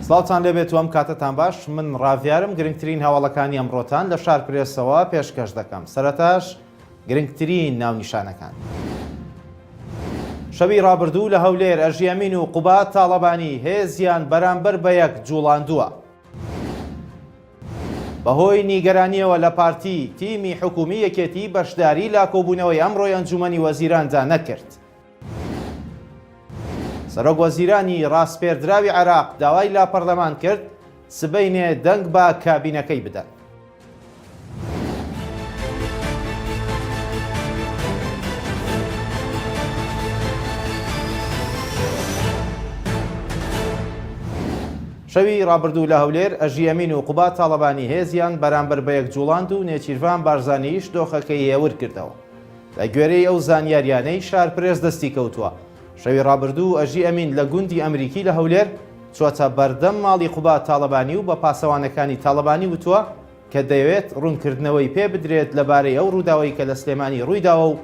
سڵاوتان لێبێت و ئەم کاتتان باش. من ڕاویارم گرنگترین هەواڵەکانی ئەمڕۆتان لە شار پرێسەوە پێشکەش دەکەم. سەرەتاش گرنگترین ناونیشانەکان. شەوی ڕابردوو لە هەولێر ئەژیەمین و قوبات تاڵەبانی هێزیان بەرامبەر بە یەک جوڵاندووە. بەهۆی نیگەرانیەوە لە پارتی تیمی حکومی یەکێتی بەشداری لە کۆبوونەوەی ئەمڕۆی ئەنجومەنی وەزیراندا نەکرد. سەرۆک وەزیرانی ڕاستپێردراوی عێراق داوای لا پەرلەمان کرد سبەینێ دەنگ بە کابینەکەی بدەن. شەوی ڕابردوو لە هەولێر ئەژیەمین و قوبات تاڵەبانی هێزیان بەرامبەر بە یەک جوڵاند و نێچیروان بارزانیش دۆخەکەی هێور کردەوە. بە گوێرەی ئەو زانیاریانەی شارپرێس دەستی کەوتووە. شەوی ڕابردوو ئەژیەمین لە گوندی ئەمریکی لە هەولێر چۆتە بەردەم ماڵی قوبات تاڵەبانی و بە پاسەوانەکانی تاڵەبانی وتووە کە دەیەوێت ڕوونکردنەوەی پێ بدرێت لەبارەی ئەو ڕووداوەی کە لە سلێمانی ڕوویداوە و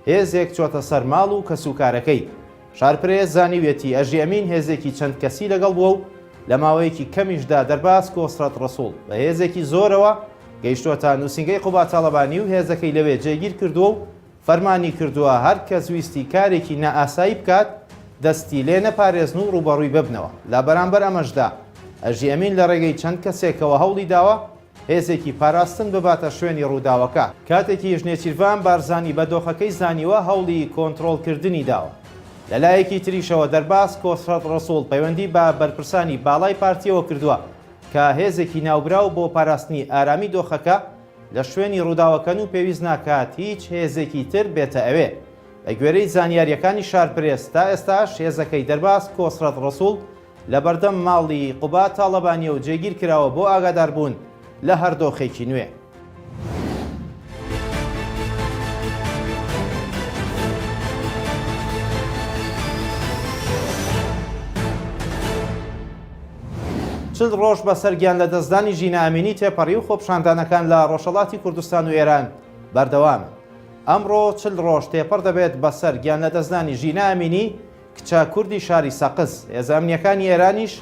هێزێک چۆتە سەر ماڵ و کەسوکارەکەی. شارپرێس زانیوێتی ئەژیەمین هێزێکی چەند کەسی لەگەڵ بووە و لە ماوەیەکی کەمیشدا دەرباز کۆسرەت ڕەسوڵ بە هێزێکی زۆرەوە گەیشتووەتە نووسینگەی قوبات تاڵەبانی و هێزەکەی لەوێ جێگیر کردووە و فەرمانی کردووە هەر کەس ویستی کارێکی نائاسایی بکات دەستی لێ نەپارێزن و ڕوبەڕووی ببنەوە. لە بەرامبەر ئەمەشدا ئەژیەمین لە ڕێگەی چەند کەسێکەوە هەوڵی داوە هێزێکی پاراستن بباتە شوێنی ڕووداوەکە. کاتێکی ژنێچیروان بارزانی بە دۆخەکەی زانیوە هەوڵی کۆنتڕۆڵکردنی داوە. لەلایەکی تریشەوە دەرباز کۆسرەت ڕەسوڵ پەیوەندی بە بەرپرسانی باڵای پارتیەوە کردووە کە هێزێکی ناوبراو بۆ پاراستنی ئارامی دۆخەکە لە شوێنی ڕووداوەکەن و پێویست ناکات هیچ هێزێکی تر بێتە ئەوێ. لە گوێرەی زانیاریەکانی شارپرێس تا ئێستاش هێزەکەی دەرباز کۆسرەت ڕەسوڵ لە بەردەم ماڵی قوبات تاڵەبانیە و جێگیر کراوە بۆ ئاگاداربوون لە هەر دۆخێکی نوێ. چل ڕۆژ بەسەر گیان لە دەستدانی ژینە ئەمینی تێپەڕی و خۆپشاندانەکان لە ڕۆژهەڵاتی کوردستان و ئێران بەردەوامن. ئەمڕۆ 40 ڕۆژ تێپەڕ دەبێت بەسەر گیان لە دەستدانی ژینە ئەمینی کچە کوردی شاری سەقز. هێزە ئەمنیەکانی ئێرانیش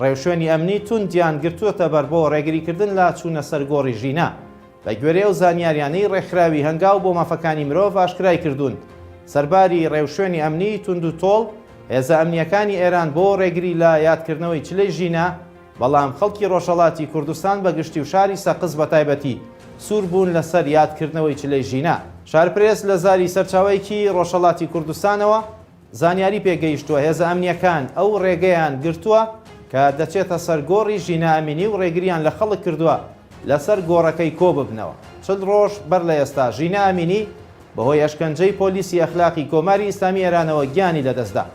ڕێوشوێنی ئەمنی توندیان گرتووەتە بەر بۆ ڕێگریکردن لە چوونە سەرگۆڕی ژینە. بە گوێرەی ئەو زانیاریانەی ڕێکخراوی هەنگاو بۆ مافەکانی مرۆڤ ئاشکرای کردوون. سەرباری ڕێوشوێنی ئەمنی توند و تۆڵ هێزە ئەمنیەکانی ئێران بۆ ڕێگری لە یادکردنەوەی چلەی ژینە، بەڵام خەڵکی ڕۆژهەڵاتی کوردستان بەگشتی و شاری سەقز بە تایبەتی سوور بوون لەسەر یادکردنەوەی چلەی ژینە. شارپرێس لە زاری سەرچاوەیەکی ڕۆژهەڵاتی کوردستانەوە زانیاری پێگەیشتووە هێزە ئەمنیەکان ئەو ڕێگەیان گرتووە کە دەچێتە سەر گۆڕی ژینە ئەمینی و ڕێگریان لە خەڵک کردووە لەسەر گۆڕەکەی کۆ ببنەوە. 40 ڕۆژ بەر لە ئێستا ژینە ئەمینی بەهۆی ئەشکەنجەی پۆلیسی ئەخلاقی کۆماری ئیسلامی ئێرانەوە گیانی لەدەستدا.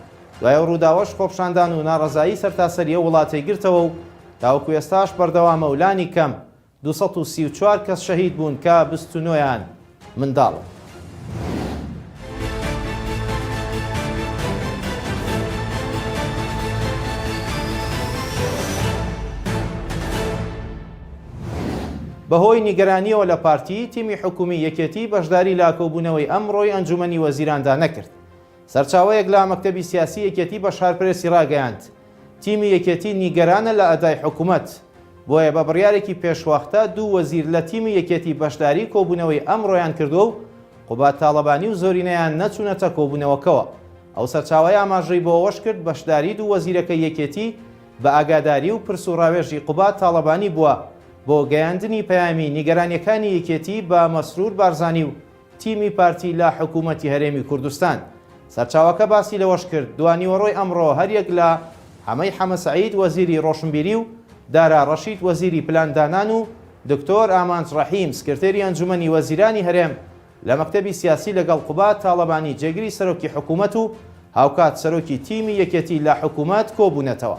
دوای ڕووداوەش خۆپشاندان و ناڕەزایی سەرتاسەری ئەو وڵاتی گرتەوە و تاوەکو ئێستاش بەردەوامە و لانی کەم 234 کەس شەهید بوون کە 29یان منداڵ. بەهۆی نیگەرانیەوە لە پارتی تیمی حکومی یەکێتی بەشداری لە کۆبوونەوەی ئەمڕۆی ئەنجومەنی وەزیراندا نەکرد. سەرچاوەیەک لە مەکتەبی سیاسی یەکێتی بە شارپرێسی ڕاگەیاند تیمی یەکێتی نیگەرانە لە ئەدای حکوومەت، بۆیە بە بڕیارێکی پێشوەختە دوو وەزیر لە تیمی یەکێتی بەشداری کۆبوونەوەی ئەمڕۆیان کردووە و قوبات تاڵەبانی و زۆرینەیان نەچوونەتە کۆبوونەوەکەوە. ئەو سەرچاوەیە ئاماژەی بۆ ئەوەش کرد بەشداری دوو وەزیرەکەی یەکێتی بە ئاگاداری و پرس و ڕاوێژی قوبات تاڵەبانی بووە بۆ گەیاندنی پەیامی نیگەرانیەکانی یەکێتی بە مەسرور بارزانی و تیمی پارتی لە حکوومەتی هەرێمی کوردستان. سەرچاوەکە باسی لەوەش کرد دوانیوەڕۆی ئەمڕۆ هەریەک لە حەمەی حەمە سەعید وەزیری ڕۆشنبیری و دارا ڕەشید وەزیری پلاندانان و دکتۆر ئامانج ڕەحیم سکرتێری ئەنجومەنی وەزیرانی هەرێم لە مەکتەبی سیاسی لەگەڵ قوبات تاڵەبانی جێگری سەرۆکی حکوومەت و هاوکات سەرۆکی تیمی یەکێتی لە حکوومەت کۆبوونەتەوە.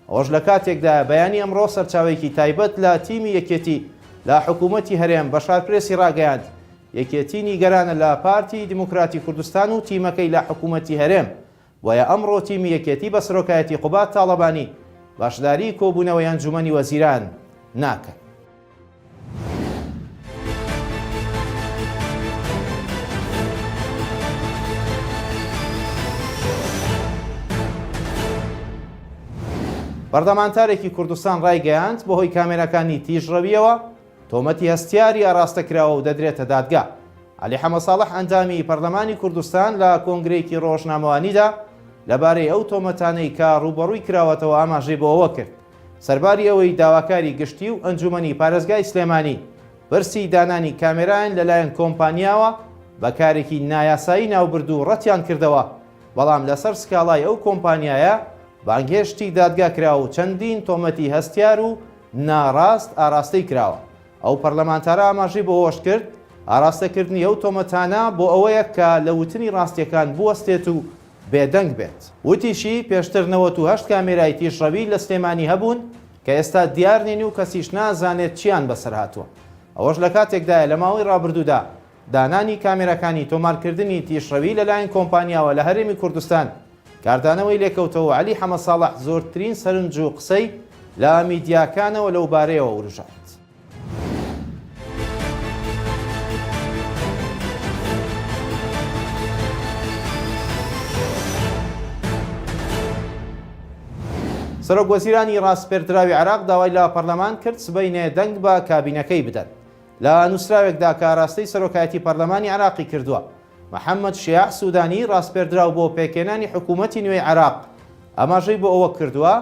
ئەوەش لە کاتێکدا بەیانی ئەمڕۆ سەرچاوێکی تایبەت لە تیمی یەکێتی لە حکوومەتی هەرێم بە شارپرێسی ڕاگەیاند یەکێتی نیگەرانە لە پارتی دیموکراتی کوردستان و تیمەکەی لە حکوومەتی هەرێم، وایە ئەمڕۆ تیمی یەکێتی بە سەرۆکایەتی قوبات تاڵەبانی باشداری کۆبوونەوەی ئەنجومەنی وەزیران ناکەن. بەردەمانتارێکی کوردستان ڕایگەیاند بەهۆی کامێرەکانی تیژڕەویەوە تۆمەتی هەستیاری ئاراستەکراوە و دەدرێتە دادگا. عەلی حەمەد ساڵح ئەندامی پەرلەمانی کوردستان لە کۆنگرەیەکی ڕۆژنامەوانیدا لەبارەی ئەو تۆمەتانەی کە ڕوبەڕووی کراوەتەوە ئاماژەی بۆەوە کرد. سەرباری ئەوەی داواکاری گشتی و ئەنجومەنی پارێزگای سلێمانی برسی دانانی کامێرایان لەلایەن کۆمپانیاوە بەکارێکی نایاسایی ناوبرد و ڕەتیان کردەوە، بەڵام لەسەر سکاڵای ئەو کۆمپانیایە بانگهێشتی دادگا کراوە و چەندین تۆمەتی هەستیار و ناڕاست ئاراستەی کراوە. ئەو پەرلەمانتارە ئاماژەی بۆ هۆش کرد ئاراستەکردنی ئەو تۆمەتانە بۆ ئەوەیە کە لە وتنی ڕاستیەکان بوەستێت و بێدەنگ بێت. وتیشی پێشتر 98 کامێرای تیژڕەوی لە سلێمانی هەبوون کە ئێستا دیار نین و کەسیش نازانێت چیان بەسەر هاتووە. ئەوەش لە کاتێکدایە لە ماوەی ڕابردوودا دانانی کامێرەکانی تۆمارکردنی تیژڕەوی لەلایەن کۆمپانیاوە لە هەرێمی کوردستان کاردانەوەی لێکەوتەوە. عەلی حەمەد ساڵح زۆرترین سەرنج و قسەی لە میدیاکانەوە لەو بارەیەوە وروژات. سەرۆک وەزیرانی ڕاستپێردراوی عێراق داوای لە پەرلەمان کرد سبەینێ دەنگ بە کابینەکەی بدەن. لە نووسراوێکدا کە ئاراستەی سەرۆکایەتی پەرلەمانی عێراقی کردووە، محەممەد شیاع سوودانی ڕاستپێردراو بۆ پێکێنانی حکوومەتی نوێی عێراق ئاماژەی بۆ ئەوە کردووە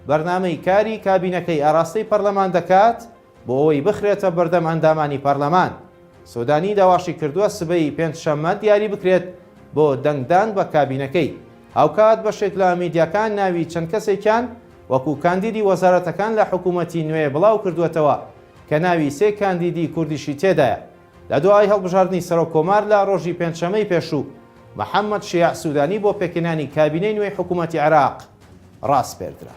بەرنامەی کاری کابینەکەی ئاراستەی پەرلەمان دەکات بۆ ئەوەی بخرێتە بەردەم ئەندامانی پەرلەمان. سوودانی داواشی کردووە سبەی پێنجشەممە دیاری بکرێت بۆ دەنگدان بە کابینەکەی. هاوکات بەشێک لە میدیاکان ناوی چەند کەسێکیان وەکو کاندیدی وەزارەتەکان لە حکوومەتی نوێ بڵاو کردوێتەوە کە ناوی سێ کاندیدی کوردیشی تێدایە. لە دوای هەڵبژاردننی سەرۆک کۆمار لە ڕۆژی پێنجشەمەی پێشوو، محەممەد شیاع سوودانی بۆ پێکێنانی کابینەی نوێی حکوومەتی عێراق ڕاستپێردرا.